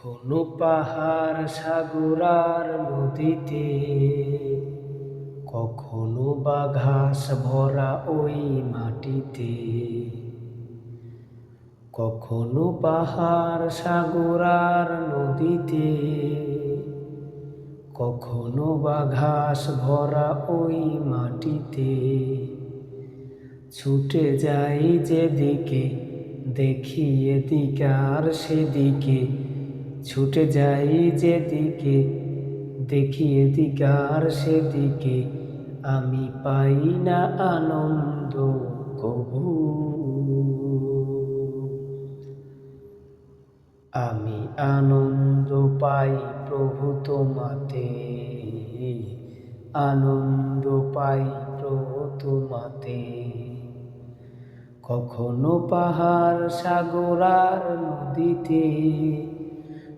কখনো পাহাড় সাগর আর নদীতে, কখনো বা ঘাস ভরা ওই মাটিতে। কখনো পাহাড় সাগর আর নদীতে, কখনো বা ঘাস ভরা ওই মাটিতে। ছুটে যাই যেদিকে, দেখি এদিকে আর সেদিকে। ছুটে যাই যেদিকে, দেখি এদিকে আর সেদিকে। আমি পাই না আনন্দ কভু। আমি আনন্দ পাই প্রভু তোমাতে। আনন্দ পাই প্রভু তোমাতে। কখনো পাহাড় সাগর আর নদীতে,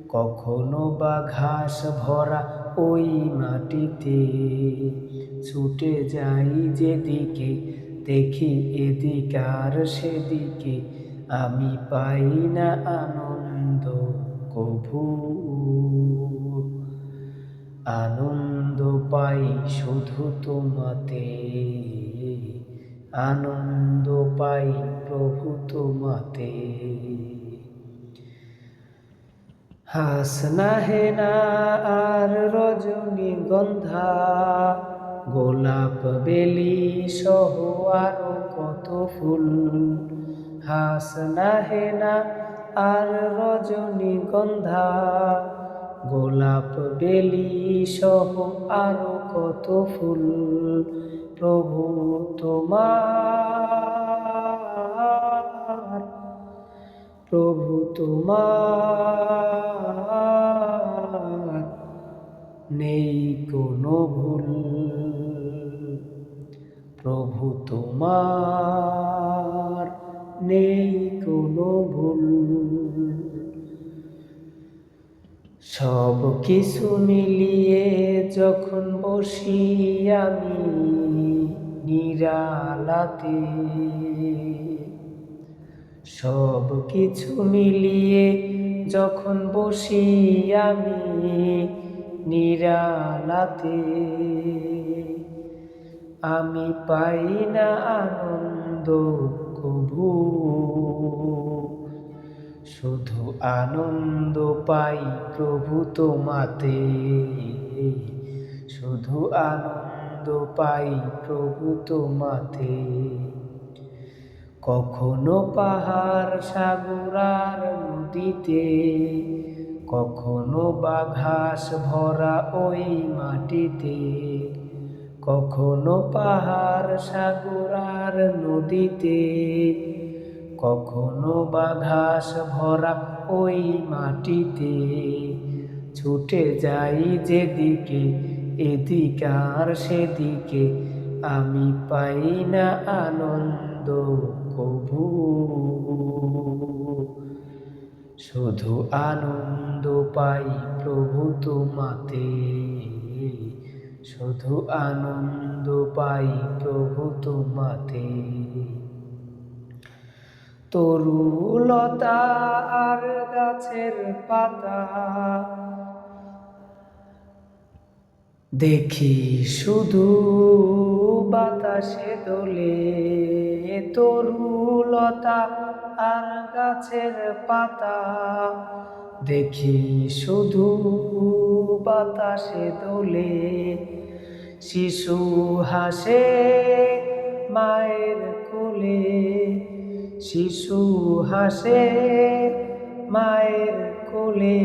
কখনো বা ঘাস ভরা ওই মাটিতে। ছুটে যাই যেদিকে, দেখি এদিকে আর সেদিকে। আমি পাই না আনন্দ কভু। আনন্দ পাই শুধু তোমাতে। আনন্দ পাই প্রভু তোমাতে। হাসনা হেনা আর রজনীগন্ধা, গোলাপ বেলি সহ আরো কত ফুল। হাসনা হেনা আর রজনীগন্ধা, গোলাপ বেলি সহ আরো কত ফুল। প্রভু তোমার, প্রভু তোমার নেই কোনো ভুল। প্রভু তোমার নেই কোনো ভুল। সব কিছু মিলিয়ে যখন বসি আমি নিরালাতে, সব কিছু মিলিয়ে যখন বসি আমি নিরালাতে। আমি পাই না আনন্দ কভু। শুধু আনন্দ পাই প্রভু তোমাতে। শুধু আনন্দ পাই প্রভু তোমাতে। কখনো পাহাড় সাগর আর নদীতে, কখনো বা ঘাস ভরা ওই মাটিতে। কখনো পাহাড় সাগর আর নদীতে, কখনো বা ঘাস ভরা ওই মাটিতে। ছুটে যাই যেদিকে, এদিকে আর সেদিকে। আমি পাই না আনন্দ কভু। শুধু আনন্দ পাই প্রভু তোমাতে। শুধু আনন্দ পাই প্রভু তোমাতে। তরুলতা আর গাছের পাতা, দেখি শুধু বাতাসে দোলে। তরুলতা আর গাছের পাতা, দেখি শুধু বাতাসে দোলে। শিশু হাসে মায়ের কোলে, শিশু হাসে মায়ের কোলে।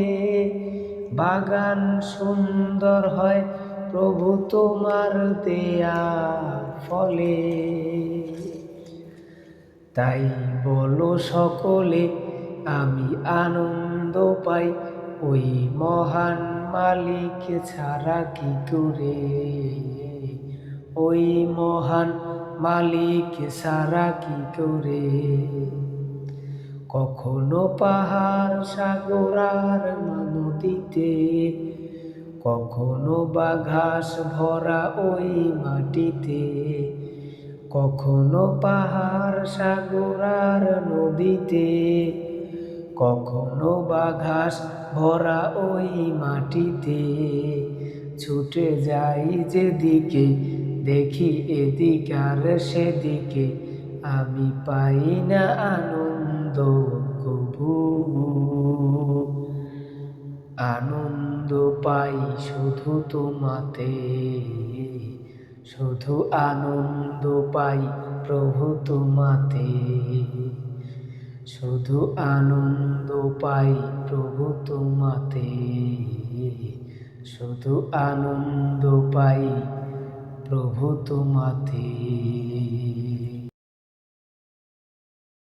বাগান সুন্দর হয় প্রভু তোমার দেয়া ফলে। তাই বলো সকলে, আমি আনন্দ পাই ওই মহান মালিক ছাড়া কি করে। ওই মহান মালিক ছাড়া কি করে। কখনো পাহাড় সাগর আর নদীতে, কখনো বা ঘাস ভরা ওই মাটিতে। কখনো পাহাড় সাগর আর নদীতে, কখনো বা ঘাস ভরা ওই মাটিতে, ছুটে যাই যেদিকে দেখি এদিক আর সেদিকে, আমি পাই না আনন্দ কভু। আনন্দ পাই শুধু তোমাতে, শুধু আনন্দ পাই প্রভু তোমাতে, শুধু আনন্দ পাই প্রভু তোমাতে, শুধু আনন্দ পাই প্রভু তোমাতে।